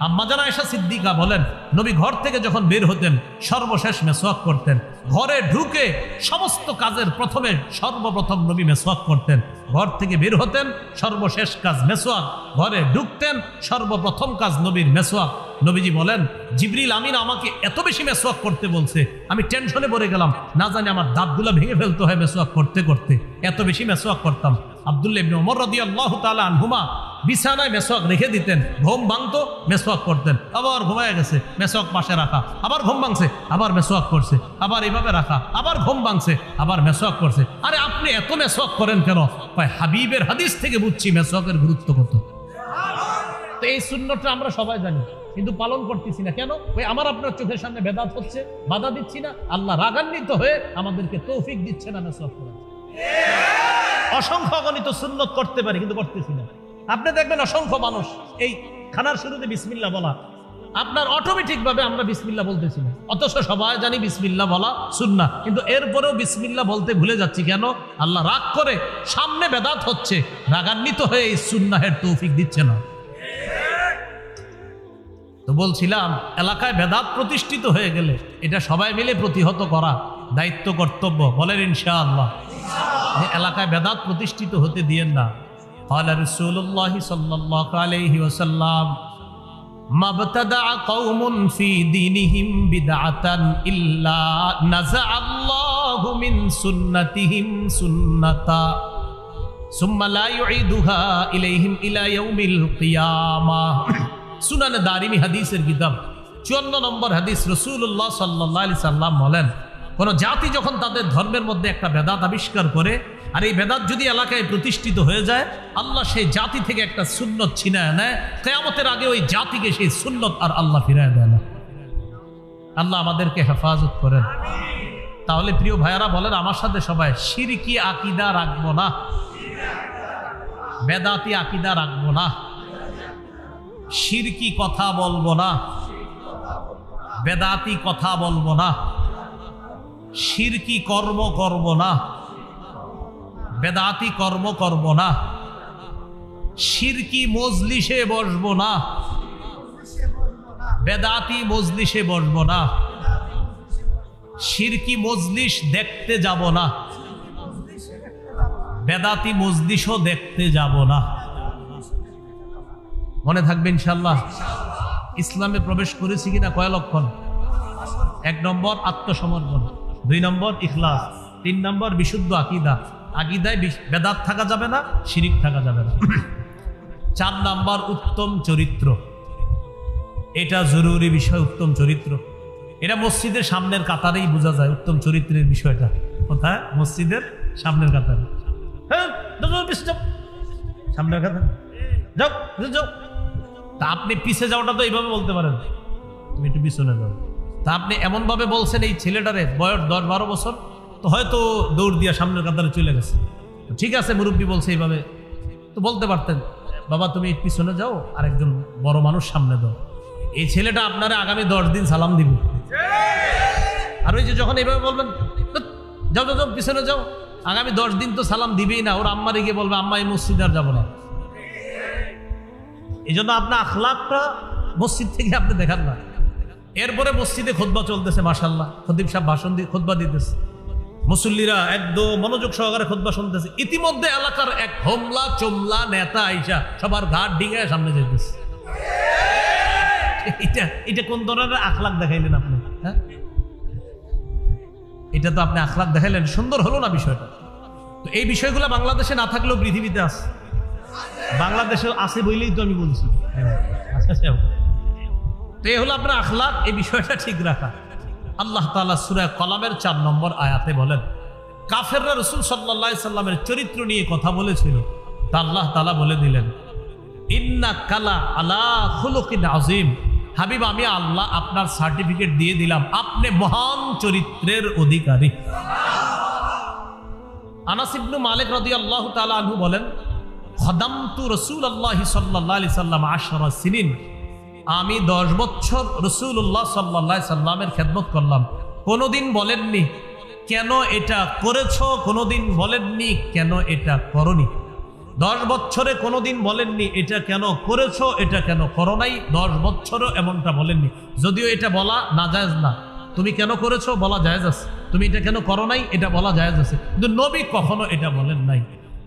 আম্মা জান আয়েশা সিদ্দিকা বলেন, নবী ঘর থেকে যখন বের হতেন সর্বশেষ মেসওয়াক করতেন। ঘরে ঢুকে সমস্ত কাজের প্রথমে সর্বপ্রথম নবী মেসওয়াক করতেন। ঘর থেকে বের হতেন সর্বশেষ কাজ মেসওয়াক, ঘরে ঢুকতেন সর্বপ্রথম কাজ নবীর মেসওয়াক। নবীজি বলেন, জিবরিল আমিন আমাকে এত বেশি মেসওয়াক করতে বলছে, আমি টেনশনে পড়ে গেলাম, না জানি আমার দাঁতগুলো ভেঙে ফেলতে হয় মেসওয়াক করতে করতে, এত বেশি মেসওয়াক করতাম। আব্দুল্লাহ ইবনে ওমর রাদিয়াল্লাহু তাআলা আনহুমা বিছানায় মেসওয়াক রেখে দিতেন, ঘুম ভাঙতো মেসওয়াক করতেন, আবার ঘুমায় গেছে মেসওয়াক পাশে রাখা, আবার ঘুম ভাঙছে আবার মেসওয়াক করছে, আবার এইভাবে রাখা, আবার ঘুম ভাঙছে আবার মেসওয়াক করছে। আরে আপনি এত মেসওয়াক করেন কেন? ভাই হাবিবের হাদিস থেকে বুঝছি মেসওয়াকের গুরুত্ব কত। তো এই সুন্নতটা আমরা সবাই জানি, কিন্তু পালন করতেছি না কেন? ওই আমার আপনার চোখের সামনে বেদাত হচ্ছে, বাধা দিচ্ছি না, আল্লাহ রাগান্বিত হয়ে আমাদেরকে তৌফিক দিচ্ছে না মেসওয়াক করার। অসংখ্য অগণিত সুন্নত করতে পারি কিন্তু করতেছি না। আপনি দেখবেন অসংখ্য মানুষ এই খানার শুরুতে বিসমিল্লাহ বলা, আপনার অটোমেটিক ভাবে আমরা বিসমিল্লাহ বলতেছি না, অথচ সবাই জানি বিসমিল্লাহ বলা সুন্নাহ, কিন্তু এরপরেও বিসমিল্লাহ বলতে ভুলে যাচ্ছি কেন? আল্লাহ রাগ করে, সামনে বেদাত হচ্ছে, রাগান্বিত হয়ে এই সুন্নাহের তৌফিক দিচ্ছে না। তো বলছিলাম, এলাকায় বেদাত প্রতিষ্ঠিত হয়ে গেলে এটা সবাই মিলে প্রতিহত করা দায়িত্ব, কর্তব্য। বলেন ইনশাআল্লাহ। এলাকায় বেদাত প্রতিষ্ঠিত হতে দিয়েন না। قال رسول الله صلى الله عليه وسلم ما ابتدع قوم في دينهم بدعة إلا نزع الله من سنتهم سنة ثم لا يعيدها إليهم إلى يوم القيامة। সুনানে দারিমি হাদিসের কিতাব 54 নম্বর হাদিস। রাসূলুল্লাহ সাল্লাল্লাহু আলাইহি সাল্লাম বলেন, কোন জাতি যখন তাদের ধর্মের মধ্যে একটা বেদাত আবিষ্কার করে, আর এই বেদাত যদি এলাকায় প্রতিষ্ঠিত হয়ে যায়, আল্লাহ সেই জাতি থেকে একটা সুন্নত ছিনায় নেয়, কিয়ামতের আগে ওই জাতিকে সেই সুন্নত আর আল্লাহ ফিরায় দেয় না। আল্লাহ আমাদেরকে হেফাজত করেন। তাহলে প্রিয় ভাইয়ারা বলেন আমার সাথে সবাই, শিরকি আকীদা রাখবো না, বেদাতি আকীদা রাখবো না, শিরকি কথা বলবো না, বেদাতি কথা বলবো না, শিরকি কর্ম করব না, বেদাতি কর্ম করব না, শিরকি মজলিসে বসবো না, বেদাতি মজলিসে বসবো না, শিরকি মজলিস দেখতে যাব না, বেদাতি মজলিসও দেখতে যাব না। মনে থাকবে ইনশাআল্লাহ। ইসলামে প্রবেশ করেছি কিনা কয় লক্ষণ? 1 নম্বর আত্মসমর্পণ, 2 নম্বর ইখলাস, 3 নম্বর বিশুদ্ধ আকীদা, আকীদায় বেদাত থাকা যাবে না, শিরিক থাকা যাবে না। 4 নম্বর উত্তম চরিত্র, এটা জরুরি বিষয়। উত্তম চরিত্র এটা মসজিদের সামনের কাতারেই বোঝা যায় উত্তম চরিত্রের বিষয়টা। কোথায়? মসজিদের সামনের কাতারে। হ্যাঁ, সামনের কাতারে যাও যাও। তা আপনি পিছে যাওয়াটা তো এইভাবে বলতে পারেন, তুমি একটু পিছনে যাও। তা আপনি এমন ভাবে বলছেন এই ছেলেটারে বয়স 10-12 বছর, তো হয়তো দৌড় দিয়া সামনের কাতারে চলে গেছে। ঠিক আছে, মুরব্বী বলছে এইভাবে, তো বলতে পারতেন বাবা তুমি পিছনে যাও, আর একজন বড় মানুষ সামনে দাও। এই ছেলেটা আপনারা আগামী 10 দিন সালাম দিবে। আর ওই যে যখন এইভাবে বলবেন যাও যাও পিছনে যাও, আগামী 10 দিন তো সালাম দিবেই না। ওর আম্মারে গিয়ে বলবে আম্মা এই মসজিদে আর যাবো না। এই জন্য আপনার আখলাকটা মসজিদ থেকে আপনি দেখান না। এরপরে মসজিদে খুতবা চলতেছে, মাশাআল্লাহ, খতিব সাহেব ভাষণ দিয়ে খুতবা দিতেছে, মুসল্লিরা একদম মনোযোগ সহকারে খুতবা শুনতেছে। ইতিমধ্যে এলাকার এক হোমলা চোমলা নেতা আইসা সবার ঘাট ডিঙায় সামনে যাইতেছে। এটা কোন ধরনের আখলাক দেখাইলেন আপনি? হ্যাঁ, এটা তো আপনি আখলাক দেখাইলেন, সুন্দর হলো না বিষয়টা? তো এই বিষয়গুলো বাংলাদেশে না থাকলেও পৃথিবীতে আছে। বাংলাদেশে আছে বইলেই তো আমি বলছি। তো এই হলো আপনার আখলাক, এই বিষয়টা ঠিক রাখা। আল্লাহ তাআলা সূরা কলামের 4 নম্বর আয়াতে বলেন, কাফেররা রাসূল সাল্লাল্লাহু আলাইহি সাল্লামের চরিত্র নিয়ে কথা বলেছিল, তা আল্লাহ তাআলা বলে দিলেন, ইন্নাকা লা আলা খুলুকিন আযীম। হাবিব, আমি আল্লাহ আপনার সার্টিফিকেট দিয়ে দিলাম, আপনি মহান চরিত্রের অধিকারী। আনাস ইবনে মালিক রাদিয়াল্লাহু তাআলা আনহু বলেন, খাদামতু রাসূলুল্লাহ সাল্লাল্লাহু আলাইহি সাল্লাম 10 সিনিন। আমি 10 বছর রাসূলুল্লাহ সাল্লাল্লাহু আলাইহি সাল্লামের খেদমত করলাম। কোনোদিন বলেননি কেন এটা করেছো, কোনোদিন বলেননি কেন এটা করনি। 10 বছরে কোনোদিন বলেননি এটা কেন করেছো, এটা কেন করো নাই। 10 বছরও এমনটা বলেননি। যদিও এটা বলা নাজায়েজ না, তুমি কেন করেছো বলা জায়েজ আছে, তুমি এটা কেন করো নাই এটা বলা জায়েজ আছে, কিন্তু নবী কখনো এটা বলেন নাই।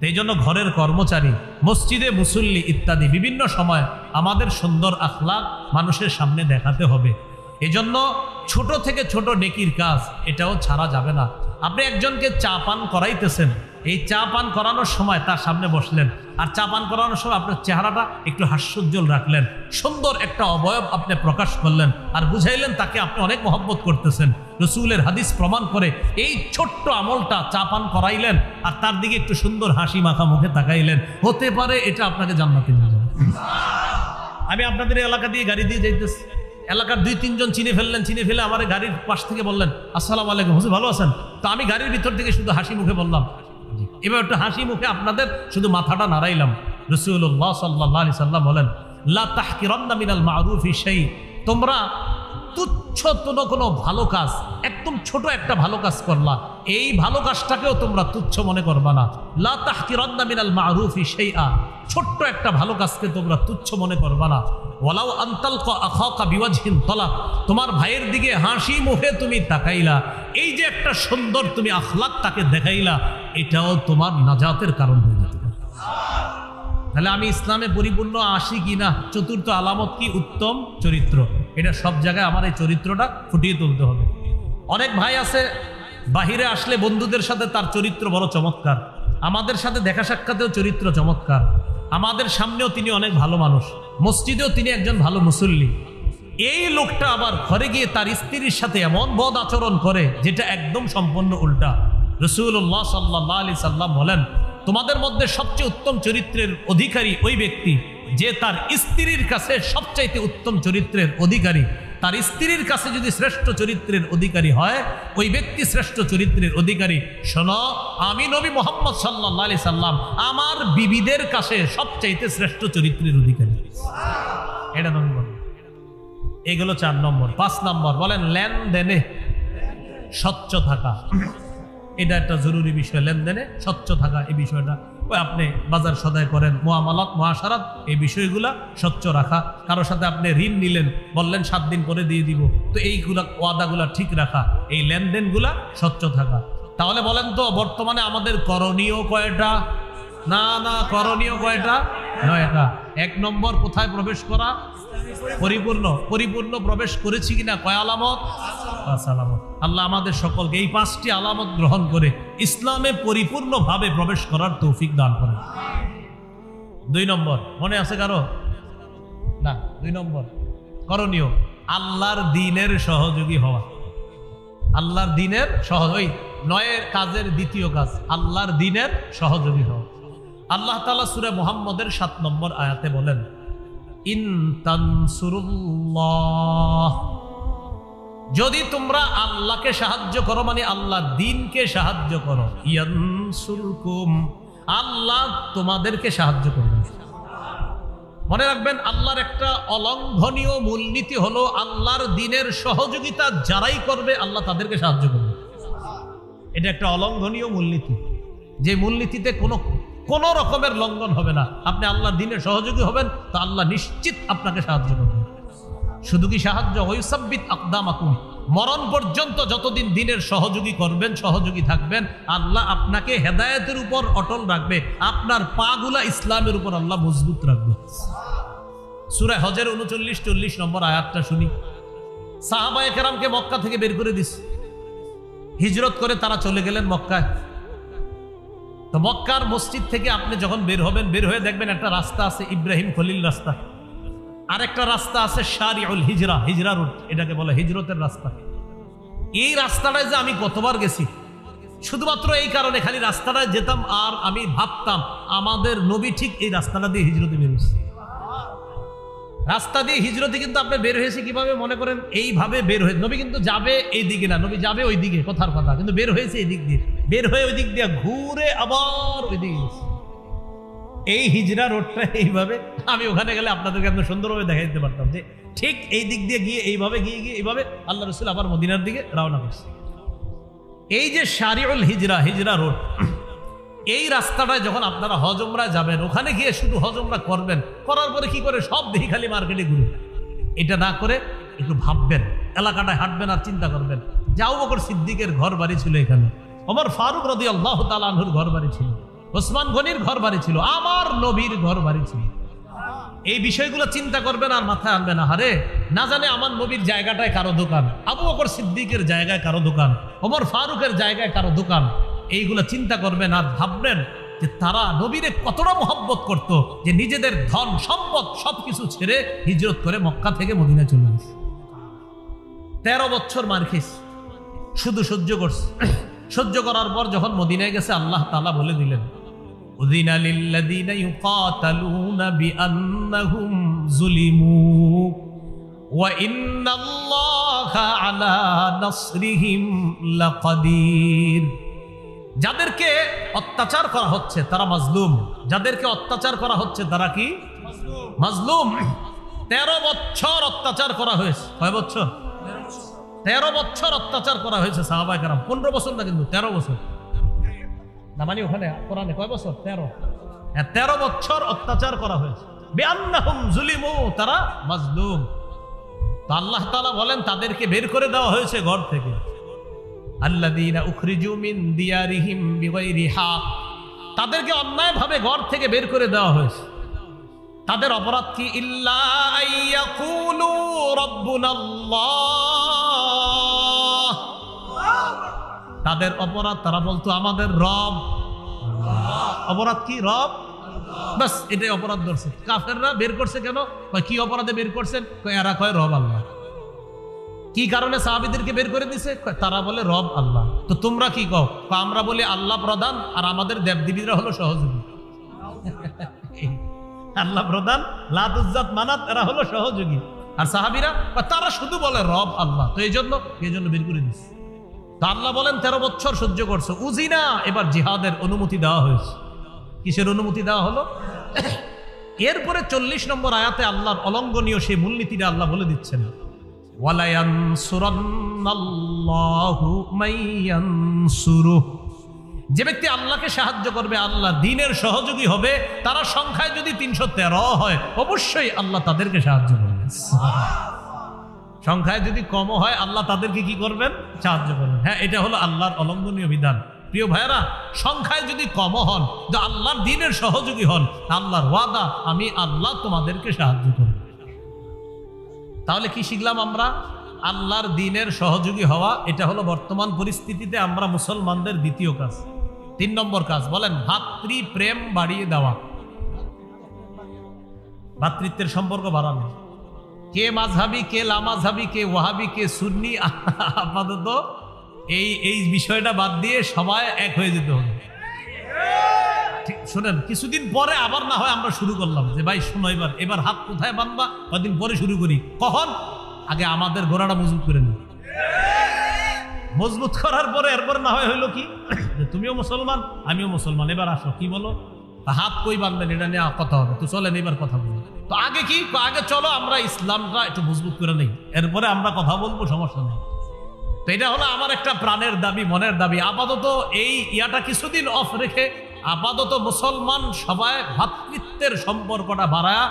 এই জন্য ঘরের কর্মচারী, মসজিদে মুসল্লি ইত্যাদি বিভিন্ন সময় আমাদের সুন্দর আখলাক মানুষের সামনে দেখাতে হবে। এজন্য ছোট থেকে ছোট নেকির কাজ এটাও ছাড়া যাবে না। আপনি একজনকে চা পান করাইতেছেন, এই চা পান করানোর সময় তার সামনে বসলেন, আর চা পান করানোর সময় আপনার চেহারাটা একটু হাস্যোজ্জ্বল রাখলেন, সুন্দর একটা অবয়ব আপনি প্রকাশ করলেন, আর বুঝাইলেন তাকে আপনি অনেক মহব্বত করতেছেন। রসুলের হাদিস প্রমাণ করে এই ছোট্ট আমলটা, চা পান করাইলেন আর তার দিকে একটু সুন্দর হাসি মাখা মুখে তাকাইলেন, হতে পারে এটা আপনাকে জান্নাতে নিয়ে যাবে। আমি আপনাদের এলাকা দিয়ে গাড়ি দিয়ে যাইতেছি, এলাকার 2-3 জন চিনে ফেললেন, চিনে ফেলে আমার গাড়ির পাশ থেকে বললেন আসসালামু আলাইকুম হুজুর ভালো আছেন? তো আমি গাড়ির ভিতর থেকে শুধু হাসি মুখে বললাম, এবার একটু হাসি মুখে আপনাদের শুধু মাথাটা নাড়াইলাম। রাসূলুল্লাহ সাল্লাল্লাহু আলাইহি সাল্লাম বলেন লা তাহকিরান্না মিনাল মারুফি শাই, তোমরা তুচ্ছ কোনো ভালো কাজ, একদম ছোট একটা ভালো কাজ করলা, এই ভালো কাজটাকেও তোমরা তুচ্ছ মনে করবা না। লা তাহকিরান্না মিনাল মারুফি শাইআ, ছোট্ট একটা ভালো কাজকে তোমরা তুচ্ছ মনে করবা না। ওয়ালাউ আনতালকা আখাকা বিওয়াজহিন তালাক, তোমার ভাইয়ের দিকে হাসি মুখে তুমি তাকাইলা, এই যে একটা সুন্দর তুমি আখলাক তাকে দেখাইলা, এটাও তোমার নাজাতের কারণ হয়ে যেতে পারে। তাহলে আমি ইসলামে পরিপূর্ণ আসি কিনা, চতুর্থ আলামত কি? উত্তম চরিত্র। এটা সব জায়গায় আমার এই চরিত্রটা ফুটিয়ে তুলতে হবে। অনেক ভাই আছে বাহিরে আসলে বন্ধুদের সাথে তার চরিত্র বড় চমৎকার, আমাদের সাথে দেখা সাক্ষাতেও চরিত্র চমৎকার, আমাদের সামনেও তিনি অনেক ভালো মানুষ, মসজিদেও তিনি একজন ভালো মুসল্লি। এই লোকটা আবার ঘরে গিয়ে তার স্ত্রীর সাথে এমন বদ আচরণ করে যেটা একদম সম্পূর্ণ উল্টা। রাসূলুল্লাহ সাল্লাল্লাহু আলাইহি সাল্লাম বলেন তোমাদের মধ্যে সবচেয়ে উত্তম চরিত্রের অধিকারী ওই ব্যক্তি যে তার স্ত্রীর কাছে সবচাইতে উত্তম চরিত্রের অধিকারী। তার স্ত্রীর কাছে যদি শ্রেষ্ঠ চরিত্রের অধিকারী হয়, ওই ব্যক্তি শ্রেষ্ঠ চরিত্রের অধিকারী। শোনো, আমি নবী মুহাম্মদ সাল্লাল্লাহু আলাইহি সাল্লাম আমার বিবিদের কাছে সবচাইতে শ্রেষ্ঠ চরিত্রের অধিকারী। এটা নবী বলেন। এগুলো 4 নম্বর। 5 নম্বর বলেন লেনদেনে স্বচ্ছ থাকা। এটা একটা জরুরি বিষয়, লেনদেনে স্বচ্ছ থাকা। এই বিষয়টা ওই আপনি বাজার সদাই করেন, মুআমালাত মুআশারাত, এই বিষয়গুলা স্বচ্ছ রাখা। কারোর সাথে আপনি ঋণ নিলেন, বললেন 7 দিন পরে দিয়ে দিব, তো এইগুলা ওয়াদাগুলা ঠিক রাখা, এই লেনদেনগুলা স্বচ্ছ থাকা। তাহলে বলেন তো বর্তমানে আমাদের করণীয় কয়টা? না না, করণীয় কয়টা? 9টা। 1 নম্বর কোথায় প্রবেশ করা? পরিপূর্ণ প্রবেশ করেছি কিনা? কয় আলামত? 5 আলামত। আল্লাহ আমাদের সকলকে এই 5টি আলামত গ্রহণ করে ইসলামে পরিপূর্ণভাবে প্রবেশ করার তৌফিক দান করেন। 2 নম্বর মনে আছে কারো? না, 2 নম্বর করণীয় আল্লাহর দ্বীনের সহযোগী হওয়া। আল্লাহর দ্বীনের ওই 9 কাজের দ্বিতীয় কাজ আল্লাহর দ্বীনের সহযোগী হওয়া। আল্লাহ তাআলা সূরা মুহাম্মদের 7 নম্বর আয়াতে বলেন ইন তানসুরুল্লাহ, যদি তোমরা আল্লাহকে সাহায্য করো, মানে আল্লাহর দ্বীনকে সাহায্য করো, ইয়ানসুরকুম, আল্লাহ তোমাদেরকে সাহায্য করবেন। মনে রাখবেন আল্লাহর একটা অলঙ্ঘনীয় মূলনীতি হলো আল্লাহর দ্বীনের সহযোগিতা যারাই করবে আল্লাহ তাদেরকে সাহায্য করবে। এটা একটা অলঙ্ঘনীয় মূলনীতি, যে মূলনীতিতে কোনো রকমের লঙ্ঘন হবে না। আপনি আল্লাহর দ্বীনের সহযোগী হবেন তো আল্লাহ নিশ্চিত আপনাকে সাহায্য করবেন। শুধু কি সাহায্য, ওয়ায়ুসাব্বিত আকদামাকুম, মরণ পর্যন্ত যতদিন দ্বীনের সহযোগী করবেন, সহযোগী থাকবেন, আল্লাহ আপনাকে হেদায়েতের উপর অটল রাখবে, আপনার পাগুলা ইসলামের উপর আল্লাহ মজবুত রাখবে। সূরা হজের 39-40 নম্বর আয়াতটা শুনি। সাহাবায়ে কেরামকে মক্কা থেকে বের করে দিস, হিজরত করে তারা চলে গেলেন মক্কায়। তো মক্কার মসজিদ থেকে আপনি যখন বের হবেন, বের হয়ে দেখবেন একটা রাস্তা আছে ইব্রাহিম খলিল রাস্তা, আরেকটা রাস্তা আছে শারিউল হিজরা, হিজরা রোড, এটাকে বলে হিজরতের রাস্তা। এই রাস্তাটায় যে আমি কতবার গেছি, শুধুমাত্র এই কারণে খালি রাস্তাটায় যেতাম আর আমি ভাবতাম আমাদের নবী ঠিক এই রাস্তাটা দিয়ে হিজরতে বের হয়েছে। রাস্তা দিয়ে হিজরতে কিন্তু আপনি বের হয়েছে কিভাবে? মনে করেন এইভাবে বের হয়ে, নবী কিন্তু যাবে এই দিকে না, নবী যাবে ওই দিকে, কথার কথা, কিন্তু বের হয়েছে এই দিক দিয়ে, বের হয়ে ওই দিক দিয়ে ঘুরে আবার ওই দিকে গেছে। এই হিজরা রোডটা এইভাবে, আমি ওখানে গেলে আপনাদেরকে একদম সুন্দরভাবে দেখাই দিতে পারতাম যে ঠিক এই দিক দিয়ে গিয়ে এইভাবে এইভাবে আল্লাহ রাসূল আবার মদিনার দিকে রওনা করছে। এই যে শারিউল হিজরা, হিজরা রোড, এই রাস্তাটায় যখন আপনারা হজ উমরায় যাবেন, ওখানে গিয়ে শুধু হজ উমরা করবেন, করার পরে কি করে সব দেখি খালি মার্কেটে ঘুরে, এটা না করে একটু ভাববেন, এলাকাটায় হাঁটবেন আর চিন্তা করবেন যে আবু বকর সিদ্দিকের ঘর বাড়ি ছিল এখানে, ওমর ফারুক রাদিয়াল্লাহু তাআলা আনহুর ঘর বাড়ি ছিল, ওসমান গনির ঘর বাড়ি ছিল, আমার নবীর ঘর বাড়ি ছিল। এই বিষয়গুলো চিন্তা করবেন আর মাথায় আনবেন, আরে না জানে আমার নবীর জায়গাটায় কারো দোকান, আবু বকর সিদ্দিকের জায়গায় কারো দোকান, ওমর ফারুকের জায়গায় কারো দোকান। এইগুলো চিন্তা করবেন আর ভাববেন যে তারা নবীরে কতটা মহব্বত করত যে নিজেদের ধন সম্পদ সবকিছু ছেড়ে হিজরত করে মক্কা থেকে মদিনায় চলে গেছে। 13 বছর মার খেয়েছে, শুধু সহ্য করছে। সহ্য করার পর যখন মদিনায় গেছে, আল্লাহ তাআলা বলে দিলেন, উযিনা লিল্লাযীনা ইউকাতালুনা বিআন্নাহুম যুলিমু ওয়া ইন্নাল্লাহা আলা নাসরিহিম লাকাদির। যাদেরকে অত্যাচার করা হচ্ছে তারা মাজলুম, যাদেরকে অত্যাচার করা হচ্ছে তারা কি মাজলুম। 13 বছর অত্যাচার করা হয়েছে। কয় বছর? 13 বছর অত্যাচার করা হয়েছে সাহাবায়ে কেরাম। 15 বছর না, কিন্তু 13 বছর না, মানে ওখানে কোরআনে কয় বছর? 13 বছর অত্যাচার করা হয়েছে। বিআন্নাহুম যুলিমু, তারা মাজলুম। তো আল্লাহ তাআলা বলেন তাদেরকে বের করে দেওয়া হয়েছে ঘর থেকে। আল্লাযীনা উখরিজু মিন দিয়ারিহিম বিগাইরি হক, তাদেরকে অন্যায়ভাবে ঘর থেকে বের করে দেওয়া হয়েছে। তাদের অপরাধ কি? ইল্লা আইয়াকুলু রাব্বুনাল্লাহ, তাদের অপরাধ তারা বলতো আমাদের রব। অপরাধ কি? রব। বাস এটাই অপরাধ ধরছে। কাফেররা বের করছে কেন? কি অপরাধে বের করছেন? এরা কয় রব আল্লাহ। কি কারণে সাহাবীদেরকে বের করে দিছে? তারা বলে রব আল্লাহ। তো তোমরা কি কও? আমরা বলি আল্লাহ প্রধান আর আমাদের দেবদেবীরা হলো সহযোগী। আল্লাহ প্রধান, লাত উজ্জাত মানাত এরা হলো সহযোগী, আর সাহাবীরা তারা শুধু বলে রব আল্লাহ। তো এই জন্য বের করে দিছে। তো আল্লাহ বলেন 13 বছর সহ্য করছো। উজিনা, এবার জিহাদের অনুমতি দেওয়া হয়েছে। কিসের অনুমতি দেওয়া হলো? এরপরে 40 নম্বর আয়াতে আল্লাহর অলঙ্ঘনীয় সেই মূলনীতিটা আল্লাহ বলে দিচ্ছেন, ওয়ালা ইয়ানসুরান্নাল্লাহু মাইয়ানসুরুহু, যে ব্যক্তি আল্লাহকে সাহায্য করবে, আল্লাহর দ্বীনের সহযোগী হবে, তারা সংখ্যায় যদি 313 হয়, অবশ্যই আল্লাহ তাদেরকে সাহায্য করবেন। সংখ্যায় যদি কম হয়, আল্লাহ তাদেরকে কি করবেন? সাহায্য করবেন। হ্যাঁ, এটা হলো আল্লাহর অলঙ্ঘনীয় বিধান। প্রিয় ভাইরা, সংখ্যায় যদি কম হন, যে আল্লাহর দ্বীনের সহযোগী হন, আল্লাহর ওয়াদা, আমি আল্লাহ তোমাদেরকে সাহায্য করব। তাহলে কি শিখলাম আমরা? আল্লাহর দ্বীনের সহযোগী হওয়া, এটা হলো বর্তমান পরিস্থিতিতে আমরা মুসলমানদের দ্বিতীয় কাজ। 3 নম্বর কাজ বলেন, ভাতৃ প্রেম বাড়িয়ে দেওয়া, ভাতৃত্বের সম্পর্ক বাড়ানো। কে মাযহাবি, কে লামাযহাবি, কে ওয়াহাবি, কে সুন্নি, আপাতত এই বিষয়টা বাদ দিয়ে সবাই এক হয়ে যেতে হবে। ঠিক শুনেন, কিছুদিন পরে আবার না হয় আমরা শুরু করলাম যে ভাই শোনো, এবার হাত কোথায় বাঁধবা, কদিন পরে শুরু করি। কখন? আগে আমাদের গোড়াটা মজবুত করে নি। মজবুত করার পরে এরপর না হয় হইলো কি, তুমিও মুসলমান আমিও মুসলমান, এবার আসো, কি বলো, হাত কই বাঁধবেন এটা নিয়ে কথা হবে। তো চলেন এবার কথা বলি। তো আগে কি, আগে চলো আমরা ইসলামটা একটু মজবুত করে নেই, এরপরে আমরা কথা বলবো, সমস্যা নেই। তো এটা হলো আমার একটা প্রাণের দাবি, মনের দাবি। আপাতত এই ইয়াটা কিছুদিন অফ রেখে আপাতত মুসলমান সবাই ভ্রাতৃত্বের সম্পর্কটা বাড়ায়,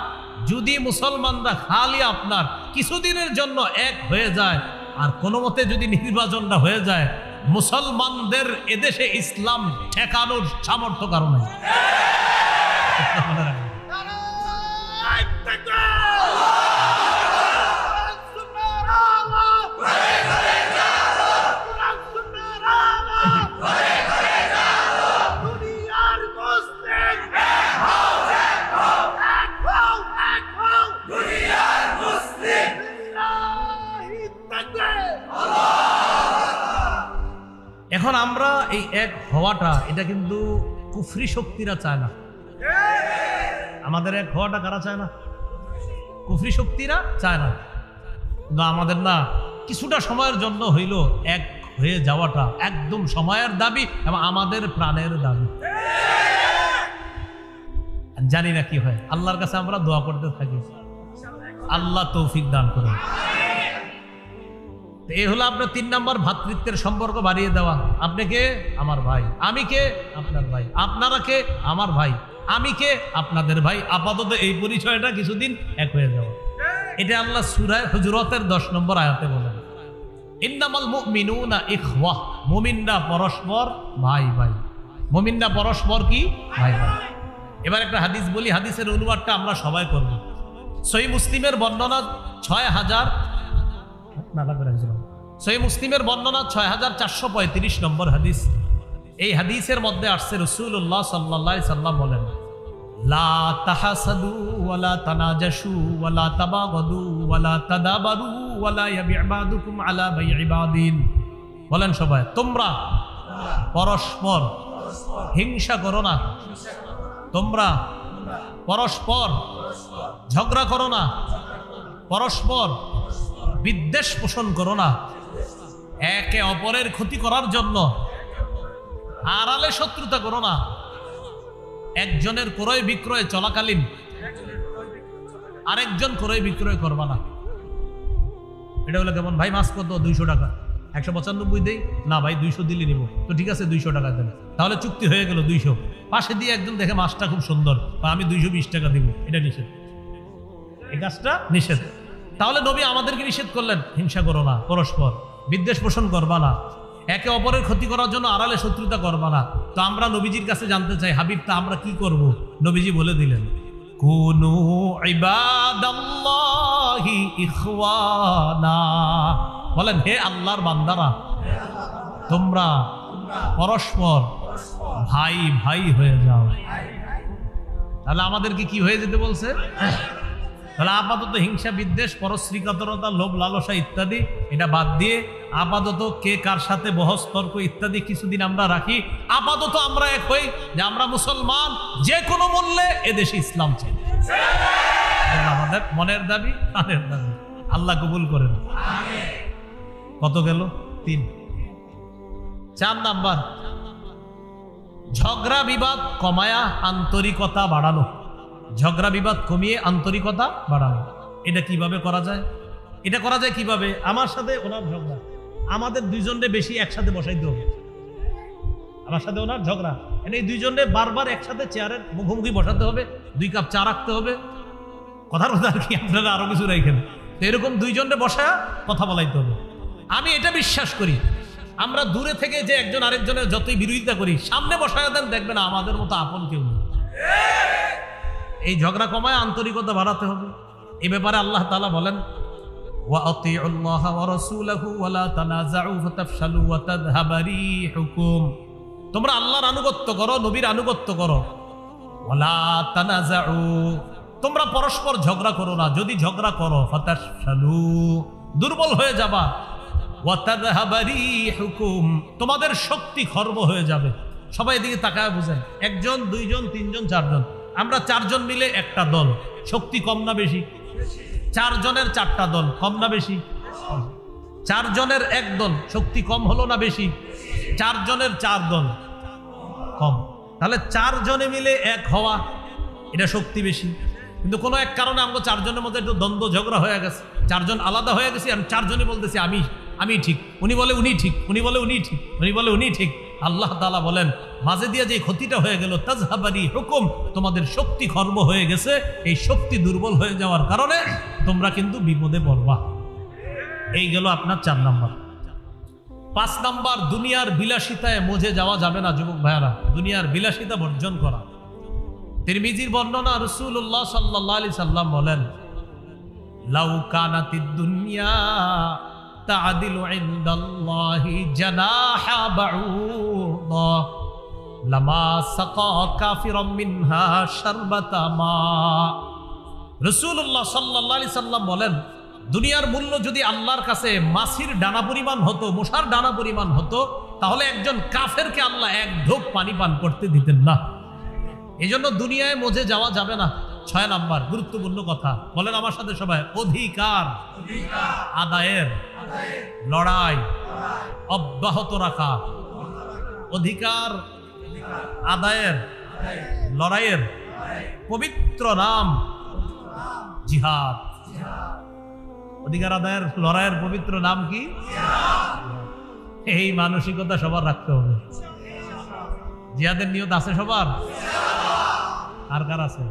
যদি মুসলমানরা খালি আপনার কিছুদিনের জন্য এক হয়ে যায়, আর কোনো মতে যদি নির্বাচনটা হয়ে যায়, মুসলমানদের এদেশে ইসলাম ঠেকানোর সামর্থ্য কারণ নেই। এখন আমরা এই এক হওয়াটা, এটা কিন্তু কুফরি শক্তিরা চায় না। আমাদের এক হওয়াটা কারা চায় না? কুফরি শক্তিরা চায় না। কিন্তু আমাদের না, কিছুটা সময়ের জন্য হইল এক হয়ে যাওয়াটা একদম সময়ের দাবি এবং আমাদের প্রাণের দাবি। জানি না কি হয়, আল্লাহর কাছে আমরা দোয়া করতে থাকি, আল্লাহ তৌফিক দান করেন। এই হলো আপনার 3 নম্বর ভ্রাতৃত্বের সম্পর্ক বাড়িয়ে দেওয়া। আপনি কে? আমার ভাই। আমি কে? আপনার ভাই। আপনারা কে? আমার ভাই। আমি কে? আপনাদের ভাই। আপাতত এই পরিচয়টা কিছুদিন এক হয়ে যাওয়া। এটা আল্লাহ সূরা হুজুরাতের 10 নম্বর আয়াতে বলেন, ইন্নামাল মুমিনুনা ইখওয়া, মুমিনরা পরস্পর ভাই ভাই। মুমিনরা পরস্পর কি? ভাই ভাই। এবার একটা হাদিস বলি, হাদিসের অনুবাদটা আমরা সবাই করব। সহিহ মুসলিমের বর্ণনা 6435 নম্বর হাদিস। এই হাদিসের মধ্যে আসছে রাসূলুল্লাহ সাল্লাল্লাহু আলাইহি সাল্লাম বলেন, লা তাহাসাদু ওয়ালা তানাজাশু ওয়ালা তাবাগাদু ওয়ালা তাদাবারু ওয়ালা ইয়াবি'ু বা'দুকুম আলা বাই'i বা'দিন। বলেন সবাই, তোমরা পরস্পর হিংসা করো না, তোমরা পরস্পর ঝগড়া করো না, পরস্পর বিদ্বেষ পোষণ করো না, একে অপরের ক্ষতি করার জন্য আড়ালে শত্রুতা করো না। একজনের ক্রয় বিক্রয় চলাকালীন আরেকজন ক্রয় বিক্রয় করবা না। এটা হলো কেমন? ভাই মাছ কত? 200 টাকা। 195 দেই না ভাই, 200 দিলে নিব। তো ঠিক আছে 200 টাকা দেন, তাহলে চুক্তি হয়ে গেল 200। পাশে দিয়ে একজন দেখে মাছটা খুব সুন্দর, বা আমি 220 টাকা দিব, এটা নিষেধ, এই কাজটা নিষেধ। তাহলে নবী আমাদেরকে নিষেধ করলেন, হিংসা করো না, পরস্পর বিদ্বেষ পোষণ করবা না, একে অপরের ক্ষতি করার জন্য আড়ালে শত্রুতা করবা না। তো আমরা নবীজির কাছে জানতে চাই, হাবিব তা আমরা কি করব? নবীজি বলে দিলেন, কুনু ইবাদাল্লাহি ইখওয়ানা। বলেন, হে আল্লাহর বান্দারা, তোমরা পরস্পর ভাই ভাই হয়ে যাও। তাহলে আমাদেরকে কি হয়ে যেতে বলছে? তাহলে আপাতত হিংসা, বিদ্বেষ, পরশ্রীকাতরতা, লোভ, লালসা ইত্যাদি এটা বাদ দিয়ে আপাতত কে কার সাথে বহস, তর্ক ইত্যাদি কিছুদিন আমরা রাখি। আপাতত আমরা এক হই যে আমরা মুসলমান, যে কোনো মূল্যে এদেশে ইসলাম চাই। আমাদের মনের দাবি, কানের দাবি, আল্লাহ কবুল করেন। কত গেল? 3। 4 নাম্বার, ঝগড়া বিবাদ কমায়া আন্তরিকতা বাড়ানো। ঝগড়া বিবাদ কমিয়ে আন্তরিকতা বাড়ানো। এটা কিভাবে করা যায়? এটা করা যায় কিভাবে? আমার সাথে ওনার ঝগড়া, আমাদের দুইজনকে বেশি একসাথে বসাইতে হবে। আমার সাথে ওনার ঝগড়া, এই দুইজনে বারবার একসাথে চেয়ারের মুখোমুখি বসাতে হবে, 2 কাপ চা রাখতে হবে। কথার কথা আর কি, আপনারা আরো কিছু রাখেন। তো এরকম দুইজনে বসায় কথা বলাইতে হবে। আমি এটা বিশ্বাস করি, আমরা দূরে থেকে যে একজন আরেকজনের যতই বিরোধিতা করি, সামনে বসায় দেন, দেখবেন আমাদের মতো আপন কেউ নেই। এই ঝগড়া কমায় আন্তরিকতা বাড়াতে হবে। এই ব্যাপারে আল্লাহ তাআলা বলেন, ওয়া আতিউল্লাহা ওয়া রাসূলাহু ওয়া লা তানাযাউ ফাতাফশালু ওয়া তাযহাবা রিহুকুম। তোমরা আল্লাহর আনুগত্য করো, নবীর আনুগত্য করো। ওয়া লা তানাযাউ, তোমরা পরস্পর ঝগড়া করো না। যদি ঝগড়া করো, ফাতাফশালু, দুর্বল হয়ে যাবা। ওয়া তাযহাবা রিহুকুম, তোমাদের শক্তি খর্ব হয়ে যাবে। সবাই এদিকে তাকায় বুঝেন, 1 জন 2 জন 3 জন 4 জন, আমরা 4 জন মিলে একটা দল, শক্তি কম না বেশি? 4 জনের 4টা দল, কম না বেশি? 4 জনের 1 দল, শক্তি কম হলো না বেশি? 4 জনের 4 দল, কম। তাহলে 4 জনে মিলে এক হওয়া, এটা শক্তি বেশি। কিন্তু কোনো এক কারণে আমরা 4 জনের মধ্যে একটু দ্বন্দ্ব ঝগড়া হয়ে গেছে, 4 জন আলাদা হয়ে গেছি, আমি 4 জনই বলতেছি আমি ঠিক, উনি বলে উনি ঠিক, উনি বলে উনি ঠিক, উনি বলে উনি ঠিক। আল্লাহ তাআলা বলেন, মাঝে দিয়ে যে ক্ষতিটা হয়ে গেল, তাযহাবারি হুকুম, তোমাদের শক্তি খর্ব হয়ে গেছে। এই শক্তি দুর্বল হয়ে যাওয়ার কারণে তোমরা কিন্তু বিপদে পড়বা। এই গেল আপনার 4 নাম্বার। 5 নাম্বার, দুনিয়ার বিলাসিতায় মজে যাওয়া যাবে না। যুবক ভাইয়ারা, দুনিয়ার বিলাসিতা বর্জন করা। তিরমিজির বর্ণনা, রাসূলুল্লাহ সাল্লাল্লাহু আলাইহি সাল্লাম বলেন, লাউ কানাতিদ দুনিয়া তা'দিলু ইনদাল্লাহি জানাহা বাউদা লামা সাকা কাফিরাম মিনহা শারবাতা মা। রাসূলুল্লাহ সাল্লাল্লাহু আলাইহি সাল্লাম বলেন, দুনিয়ার মূল্য যদি আল্লাহর কাছে মাছির ডানা পরিমাণ হতো, মশার ডানা পরিমাণ হতো, তাহলে একজন কাফেরকে আল্লাহ 1 ঢোক পানি পান করতে দিতেন না। এই জন্য দুনিয়ায় মজে যাওয়া যাবে না। 6 নাম্বার, গুরুত্বপূর্ণ কথা, বলেন আমার সাথে সবাই, অধিকার আদায়ের লড়াই অব্যাহত রাখা। অধিকার আদায়ের লড়াইয়ের পবিত্র নাম জিহাদ। অধিকার আদায়ের লড়াইয়ের পবিত্র নাম কি? এই মানসিকতা সবার রাখতে হবে। জিহাদের নিয়ত আছে সবার? আর কার আছে?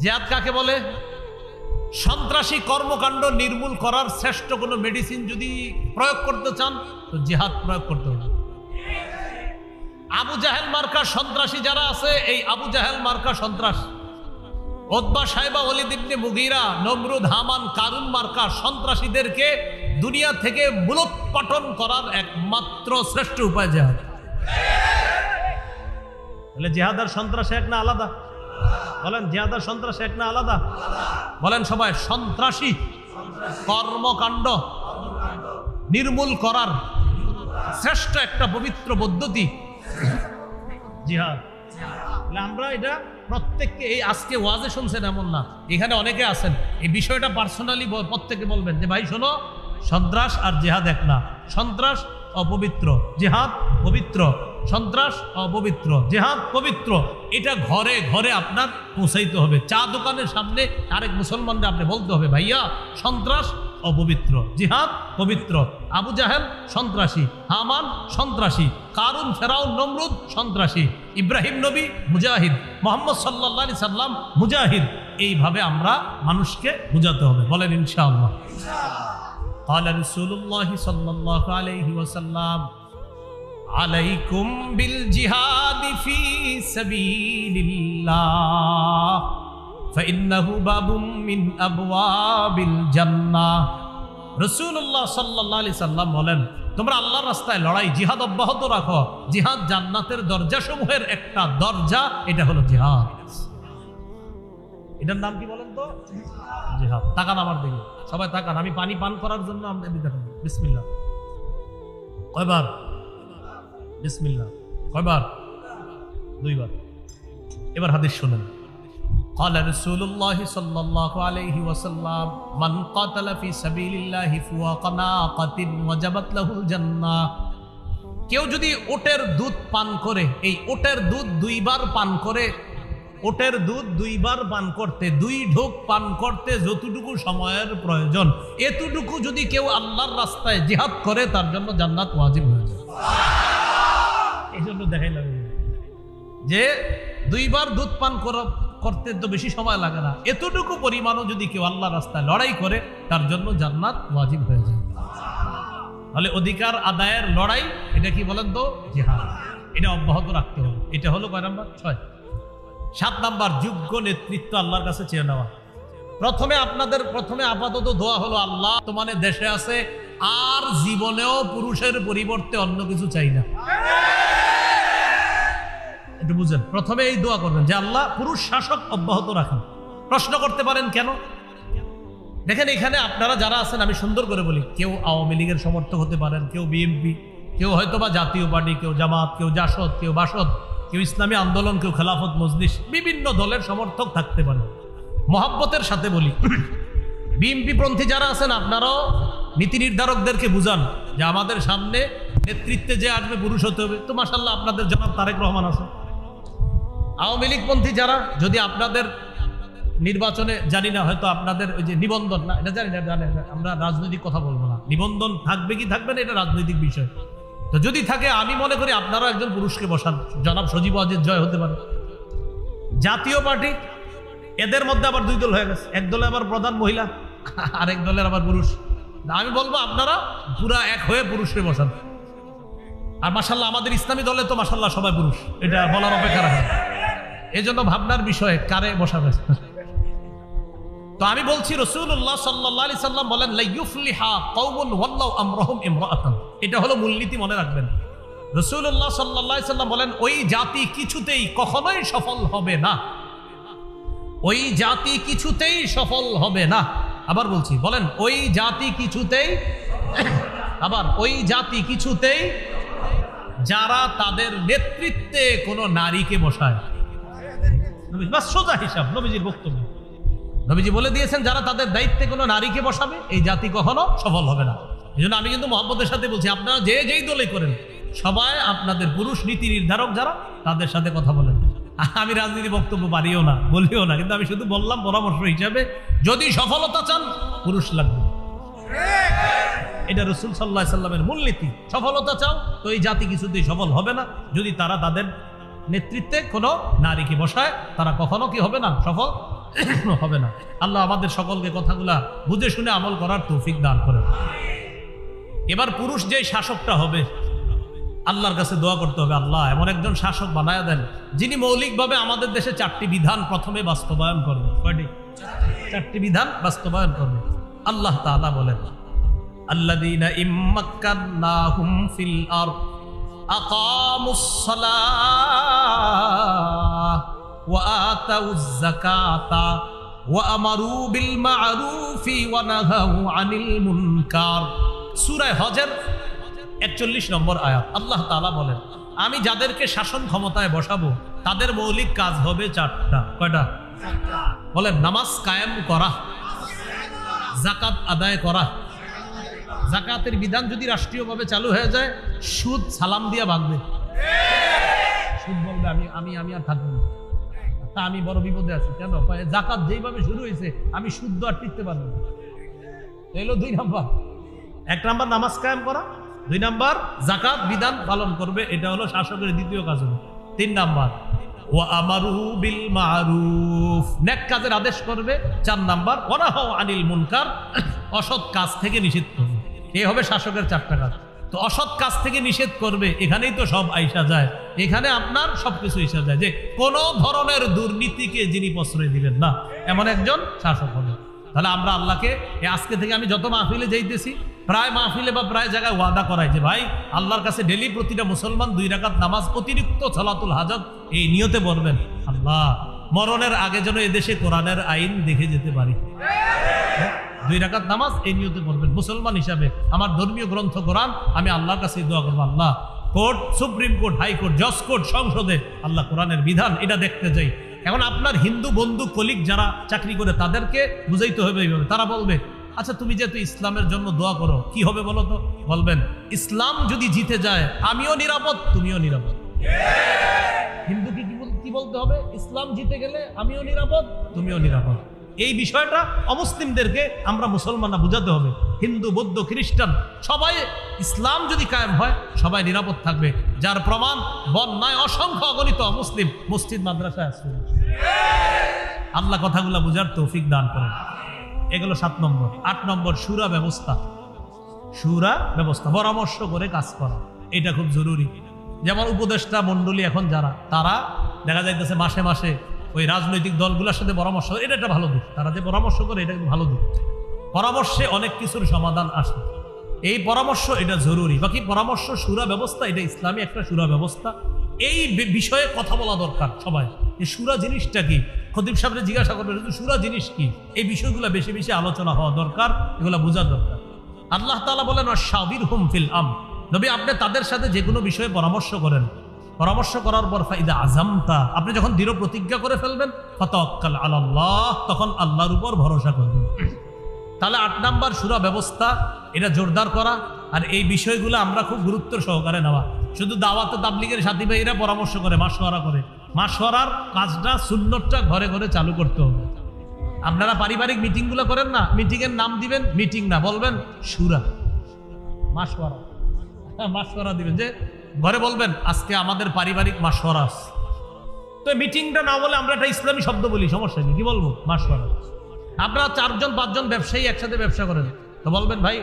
জিহাদ কাকে বলে? সন্ত্রাসী কর্মকাণ্ড নির্মূল করার শ্রেষ্ঠ কোনো মেডিসিন যদি প্রয়োগ করতে চান তো জিহাদ প্রয়োগ করতে হবে। আবু জাহেল মার্কা সন্ত্রাসী যারা আছে, এই আবু জাহেল মার্কা সন্ত্রাস, উতবা সাইবা ওয়ালিদ ইবনে মুগীরা, নমরুদ হামান কারুন মার্কা সন্ত্রাসীদেরকে দুনিয়া থেকে মূলোৎপাটন করার একমাত্র শ্রেষ্ঠ উপায় জিহাদ। তাহলে জিহাদ আর সন্ত্রাস এক না আলাদা? বলেন, জিহাদ আর সন্ত্রাস এক না আলাদা? বলেন সবাই। সন্ত্রাসী কর্মকাণ্ড নির্মূল করার শ্রেষ্ঠ একটা পবিত্র পদ্ধতি জিহাদ। আমরা এটা প্রত্যেককে, এই আজকে ওয়াজে শুনছেন এমন না, এখানে অনেকে আছেন এই বিষয়টা পার্সোনালি প্রত্যেকে বলবেন যে ভাই শোনো, সন্ত্রাস আর জিহাদ এক না। সন্ত্রাস অপবিত্র, জিহাদ পবিত্র। সন্ত্রাস অপবিত্র, জিহাদ পবিত্র। এটা ঘরে ঘরে আপনার পৌঁছাইতে হবে। চা দোকানের সামনে আরেক মুসলমানরা আপনি বলতে হবে, ভাইয়া সন্ত্রাস অপবিত্র, জিহাদ পবিত্র। আবু জাহেল সন্ত্রাসী, হামান সন্ত্রাসী, কারুন ফেরাউন নমরুদ সন্ত্রাসী, ইব্রাহিম নবী মুজাহিদ, মুহাম্মদ সাল্লাল্লাহু আলাইহি সাল্লাম মুজাহিদ। এইভাবে আমরা মানুষকে বুঝাতে হবে। বলেন ইনশাআল্লাহ। قال رسول الله صلى الله عليه وسلم عليكم بالجهاد في سبيل الله فإنه باب من أبواب الجنة। রাসূলুল্লাহ সাল্লাল্লাহু আলাইহি সাল্লাম বলেন, তোমরা আল্লাহর রাস্তায় লড়াই জিহাদ অব্যাহত রাখো। জিহাদ জান্নাতের দরজাসমূহের একটা দরজা, এটা হলো জিহাদ। এটার নাম কি বলেন তো? জিহাদ। তাকান আমার দিকে, সবাই তাকান। আমি পানি পান করার জন্য আমরা দেখেন। বিসমিল্লাহ কয়বার? বিসমিল্লাহ কয়বার? দুইবার। এবার হাদিস শুনেন। قال رسول الله صلى الله عليه وسلم من قاتل في سبيل الله فوق ناقة وجبت له الجنة। কেউ যদি ওটের দুধ পান করে, এই ওটের দুধ দুইবার পান করে, ওটের দুধ দুইবার পান করতে, দুই ঢোক পান করতে যতটুকু সময়ের প্রয়োজন, এতটুকু যদি কেউ আল্লাহর রাস্তায় জিহাদ করে তার জন্য জান্নাত ওয়াজিব হয়ে যায়। এই জন্য দেখাইলাম যে দুইবার দুধ পান করতে তো বেশি সময় লাগে না, এতটুকু পরিমাণও যদি কেউ আল্লাহর রাস্তায় লড়াই করে তার জন্য জান্নাত ওয়াজিব হয়ে যায়। তাহলে অধিকার আদায়ের লড়াই, এটা কি বলেন তো? জিহাদ। এটা অব্যাহত রাখতে হবে। এটা হলো কয় নাম্বার? 6। 7 নাম্বার, যোগ্য নেতৃত্ব আল্লাহর কাছে চেয়ে নেওয়া। প্রথমে আপাতত দোয়া হলো, আল্লাহ তোমাদের দেশে আছে, আর জীবনেও পুরুষের পরিবর্তে অন্য কিছু চাই না। একটু বুঝেন, প্রথমে এই দোয়া করবেন যে আল্লাহ পুরুষ শাসক অব্যাহত রাখেন। প্রশ্ন করতে পারেন কেন? দেখেন এখানে আপনারা যারা আছেন, আমি সুন্দর করে বলি, কেউ আওয়ামী লীগের সমর্থক হতে পারেন, কেউ বিএনপি, কেউ হয়তোবা জাতীয় পার্টি, কেউ জামাত, কেউ জাসদ, কেউ বাসদ, কেউ ইসলামী আন্দোলন, কেউ খেলাফত মজলিস, বিভিন্ন দলের সমর্থক থাকতে পারে। মহব্বতের সাথে বলি, বিএনপি পন্থী যারা আছেন আপনারাও নীতি নির্ধারকদেরকে বুঝান যে আমাদের সামনে নেতৃত্বে যে আসবে পুরুষ হতে হবে। তো মাশাআল্লাহ আপনাদের জনাব তারেক রহমান আছে। আওয়ামী লীগ পন্থী যারা, যদি আপনাদের নির্বাচনে, জানি না হয়তো আপনাদের ওই যে নিবন্ধন, না এটা জানি না, আমরা রাজনৈতিক কথা বলবো না, নিবন্ধন থাকবে কি থাকবে না এটা রাজনৈতিক বিষয়। তো যদি থাকে, আমি মনে করি আপনারা একজন পুরুষকে বসান, জনাব সজীব ওয়াজেদ জয় হতে পারে। জাতীয় পার্টি, এদের মধ্যে আবার 2 দল হয়ে গেছে, এক দলে আবার প্রধান মহিলা, আরেক দলের আবার পুরুষ। আমি বলবো আপনারা পুরা এক হয়ে পুরুষকে বসান। আর মাশাআল্লাহ আমাদের ইসলামী দলে তো মাশাআল্লাহ সবাই পুরুষ, এটা বলার অপেক্ষা রাখে। এই জন্য ভাবনার বিষয়ে কারে বসাবে। তো আমি বলছি, রাসূলুল্লাহ সাল্লাল্লাহু আলাইহি সাল্লাম বলেন, লা ইউফলিহা কওমুন ওয়াল্লাহু আমরহুম ইমরাআতান। এটা হলো মূলনীতি, মনে রাখবেন। রাসূলুল্লাহ সাল্লাল্লাহু আলাইহি সাল্লাম বলেন, ওই জাতি কিছুতেই কখনোই সফল হবে না, ওই জাতি কিছুতেই সফল হবে না। আবার বলছি, বলেন, ওই জাতি কিছুতেই, আবার ওই জাতি কিছুতেই যারা তাদের নেতৃত্বে কোনো নারীকে বসায়। সোজা হিসাব নবীজির বক্তব্য। নবীজি বলে দিয়েছেন, যারা তাদের দায়িত্বে কোনো নারীকে বসাবে এই জাতি কখনো সফল হবে না। এই জন্য আমি কিন্তু মহব্বতের সাথে বলছি, আপনারা যেই দলে করেন সবাই আপনাদের পুরুষ নীতি নির্ধারক যারা, তাদের সাথে কথা বলেন। আমি রাজনীতি বক্তব্য পারিও না, বলিও না, কিন্তু আমি শুধু বললাম পরামর্শ হিসাবে, যদি সফলতা চান পুরুষ লাগবে। এটা রাসূল সাল্লাল্লাহু আলাইহি সাল্লামের মূলনীতি। সফলতা চাও তো এই জাতি কিছুতেই সফল হবে না যদি তারা তাদের নেতৃত্বে কোনো নারীকে বসায়, তারা কখনো কি হবে না, সফল হবে না। আল্লাহ আমাদের সকলকে কথাগুলা বুঝে শুনে আমল করার তৌফিক দান করেন। এবার পুরুষ যে শাসকটা হবে, আল্লাহর কাছে দোয়া করতে হবে, আল্লাহ এমন একজন শাসক বানায়া দেন যিনি মৌলিকভাবে আমাদের দেশে 4টি বিধান প্রথমে বাস্তবায়ন করবে। কয়টি? 4টি বিধান বাস্তবায়ন করবে। আল্লাহ তাআলা বলেন, আল্লাযীনা ইম্মাক্কান্নাহুম ফিল আরদ আকামুস সালাহ ওয়া আতাউয যাকাতা ওয়া আমারু বিল মা'রুফি ওয়া নাহাউ আনিল মুনকার। সূরা হজের 41 নম্বর আয়াত। আল্লাহ তাআলা বলেন, আমি যাদেরকে শাসন ক্ষমতায় বসাবো তাদের মৌলিক কাজ হবে 4টা। কয়টা? বলেন, নামাজ কায়েম করা, যাকাত আদায় করা। যাকাতের বিধান যদি রাষ্ট্রীয়ভাবে চালু হয়ে যায়, সুদ সালাম দিয়া ভাগবে। সুদ বলবে আমি আমি আমি আর থাকবো না, তা আমি বড় বিপদে আছি। কেন? যাকাত যেইভাবে শুরু হয়েছে আমি শুদ্ধ আর টিকতে পারবো না। এলো 2 নাম্বার। 1 নাম্বার নামাজ কায়েম করা, 2 নাম্বার যাকাত বিধান পালন করবে, এটা হলো শাসকের দ্বিতীয় কাজ। 3 নাম্বার ওয়া আমারু বিল মা'রুফ, নেক কাজের আদেশ করবে। 4 নাম্বার ওয়া নাহাউ আনিল মুনকার, অসৎ কাজ থেকে নিষেধ করবে। এই হবে শাসকের 4টা কাজ। তো অসৎ কাজ থেকে নিষেধ করবে, এখানেই তো সব আইসা যায়। এখানে আপনার সবকিছু আইসা যায় যে কোন ধরনের দুর্নীতিকে যিনি প্রশ্রয় দিবেন না, এমন একজন শাসক হবে। তাহলে আমরা আল্লাহকে আজকে থেকে আমি যত মাহফিলে যাইতেছি, প্রায় মাহফিলে বা প্রায় জায়গায় ওয়াদা করাই যে ভাই আল্লাহর কাছে ডেলি প্রতিটা মুসলমান 2 রাকাত নামাজ অতিরিক্ত সালাতুল হাজত এই নিয়তে পড়বেন, আল্লাহ মরণের আগে যেন এদেশে কোরআনের আইন দেখে যেতে পারি। 2 রাকাত নামাজ এই নিয়তে পড়বেন। মুসলমান হিসাবে আমার ধর্মীয় গ্রন্থ কোরআন আমি আল্লাহর কাছে দোয়া করবো, আল্লাহ কোর্ট, সুপ্রিম কোর্ট, হাইকোর্ট, জজ কোর্ট, সংসদে আল্লাহ কোরআনের বিধান এটা দেখতে যাই। এখন আপনার হিন্দু বন্ধু কলিগ যারা চাকরি করে তাদেরকে বুঝাইতে হবে এইভাবে। তারা বলবে, আচ্ছা তুমি যেহেতু ইসলামের জন্য দোয়া করো, কি হবে বলো তো? বলবেন, ইসলাম যদি জিতে যায় আমিও নিরাপদ, তুমিও নিরাপদ। হিন্দুকে কি বলতে হবে? ইসলাম জিতে গেলে আমিও নিরাপদ, তুমিও নিরাপদ। এই বিষয়টা অমুসলিমদেরকে আমরা মুসলমানরা বুঝাতে হবে। হিন্দু, বৌদ্ধ, খ্রিস্টান সবাই ইসলাম যদি কায়েম হয় সবাই নিরাপদ থাকবে। যার প্রমাণ বন্যায় অসংখ্য অগণিত অমুসলিম মসজিদ মাদ্রাসায় আছে। আল্লাহ কথাগুলো বুঝার তৌফিক দান করেন। এগুলো 7 নম্বর। 8 নম্বর শুরা ব্যবস্থা। শুরা ব্যবস্থা, পরামর্শ করে কাজ করা, এটা খুব জরুরি। যেমন উপদেষ্টা মন্ডলী এখন যারা, তারা দেখা যাইতেছে মাসে মাসে ওই রাজনৈতিক দলগুলোর সাথে পরামর্শ, এটা একটা ভালো দিক। তারা যে পরামর্শ করে এটা কিন্তু ভালো দিক। পরামর্শে অনেক কিছুর সমাধান আসে, এই পরামর্শ এটা জরুরি। বাকি পরামর্শ শুরা ব্যবস্থা, এটা ইসলামী একটা শুরা ব্যবস্থা। এই বিষয়ে কথা বলা দরকার সবাই, এই শুরা জিনিসটা কি। খতিব সাহেবরা জিজ্ঞাসা করবেন শুরা জিনিস কি, এই বিষয়গুলো বেশি বেশি আলোচনা হওয়া দরকার, এগুলো বোঝা দরকার। আল্লাহ তাআলা বলেন ওয়াশাবিরহুম ফিল আমর, নবী আপনি তাদের সাথে যে কোনো বিষয়ে পরামর্শ করেন। পরামর্শ করার পর ফাইদা আযামতা, আপনি যখন দৃঢ় প্রতিজ্ঞা করে ফেলবেন, ফাতাওয়াক্কাল আলাল্লাহ, তখন আল্লাহর উপর ভরসা করবেন। তাহলে 8 নাম্বার শুরা ব্যবস্থা, এটা জোরদার করা। আর এই বিষয়গুলো আমরা খুব গুরুত্ব সহকারে নেওয়া। শুধু দাওয়াত তাবলীগের সাথী ভাইরা পরামর্শ করে, মাশওয়ারা করে, মাশওয়ারার কাজটা সুন্নতটা ঘরে ঘরে চালু করতে হবে। আপনারা পারিবারিক মিটিংগুলো করেন না, মিটিংয়ের নাম দিবেন মিটিং না, বলবেন শুরা, মাশওয়ারা। মাশওয়ারা দিবেন, যে ঘরে বলবেন আজকে আমাদের পারিবারিক মাশওয়ারা। তো মিটিংটা না বলে আমরা একটা ইসলামী শব্দ বলি, সমস্যা নেই, কি বলবো? মাশওয়ারা। আপনারা 4জন 5জন ব্যবসায়ী একসাথে ব্যবসা করেন, তো বলবেন ভাই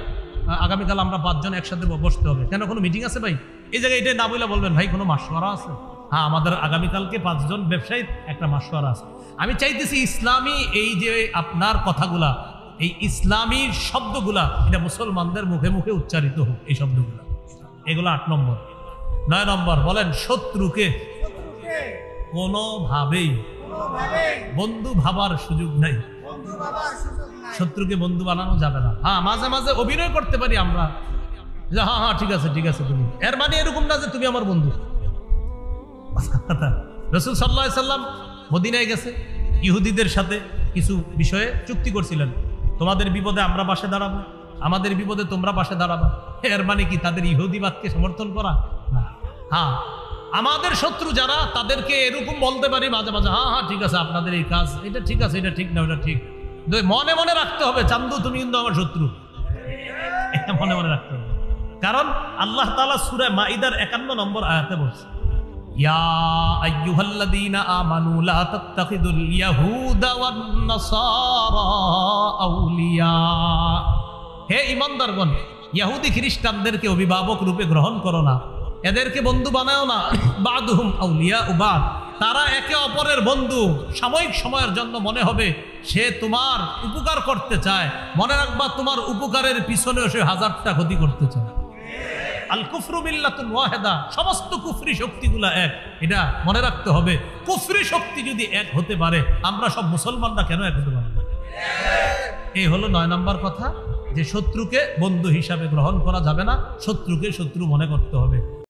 আগামীকাল আমরা 5 জন একসাথে বসতে হবে। কেন, কোনো মিটিং আছে ভাই? এই জায়গায় এটা না বলে বলবেন ভাই কোনো মাশওয়ারা আছে? হ্যাঁ, আমাদের আগামীকালকে 5 জন ব্যবসায়ীর একটা মাশওয়ারা আছে। আমি চাইতেছি ইসলামী এই যে আপনার কথাগুলা, এই ইসলামী শব্দগুলা, এটা মুসলমানদের মুখে মুখে উচ্চারিত হোক, এই শব্দগুলা। এগুলো 8 নম্বর। 9 নম্বর বলেন, শত্রুকে কোনোভাবেই বন্ধু ভাবার সুযোগ নাই। শত্রুকে বন্ধু বানানো যাবে না। হ্যাঁ, মাঝে মাঝে অভিনয় করতে পারি আমরা, যে হ্যাঁ হ্যাঁ ঠিক আছে ঠিক আছে, তুমি, এর মানে এরকম না যে তুমি আমার বন্ধু। রাসূল সাল্লাল্লাহু আলাইহি সাল্লাম মদিনায় গেছে, ইহুদিদের সাথে কিছু বিষয়ে চুক্তি করছিলেন। তোমাদের বিপদে আমরা পাশে দাঁড়াবো, আমাদের বিপদে তোমরা পাশে দাঁড়াবা। এর মানে কি তাদের ইহুদিবাদকে সমর্থন করা? না। হ্যাঁ, আমাদের শত্রু যারা, তাদেরকে এরকম বলতে পারি মাঝে মাঝে, হ্যাঁ হ্যাঁ ঠিক আছে, আপনাদের এই কাজ এটা ঠিক আছে, এটা ঠিক না, ওটা ঠিক। মনে মনে রাখতে হবে, চান্দু তুমি কিন্তু আমার শত্রু, মনে মনে রাখতে হবে। কারণ আল্লাহ তাআলা সূরা মাইদার 51 নম্বর আয়াতে বলছে, ইয়া আইয়ুহাল্লাযীনা আমানু লা তাত্তাখিযুল ইয়াহুদা ওয়ান নাসারা আউলিয়া। হে ঈমানদারগণ, ইহুদি খ্রিস্টানদেরকে অভিভাবক রূপে গ্রহণ করো না, এদেরকে বন্ধু বানাও না। বাদুহুম আউলিয়া বাদ, তারা একে অপরের বন্ধু। সাময়িক সময়ের জন্য মনে হবে সে তোমার উপকার করতে চায়, মনে রাখবা তোমার উপকারের পিছনেও সে হাজারটা ক্ষতি করতে চায়। আল কুফরু মিল্লাতুন ওয়াহিদা, সমস্ত কুফরি শক্তিগুলা এক, এটা মনে রাখতে হবে। কুফরি শক্তি যদি এক হতে পারে, আমরা সব মুসলমানরা কেন এক হতে পারবো? এই হলো 9 নম্বর কথা, যে শত্রুকে বন্ধু হিসাবে গ্রহণ করা যাবে না, শত্রুকে শত্রু মনে করতে হবে।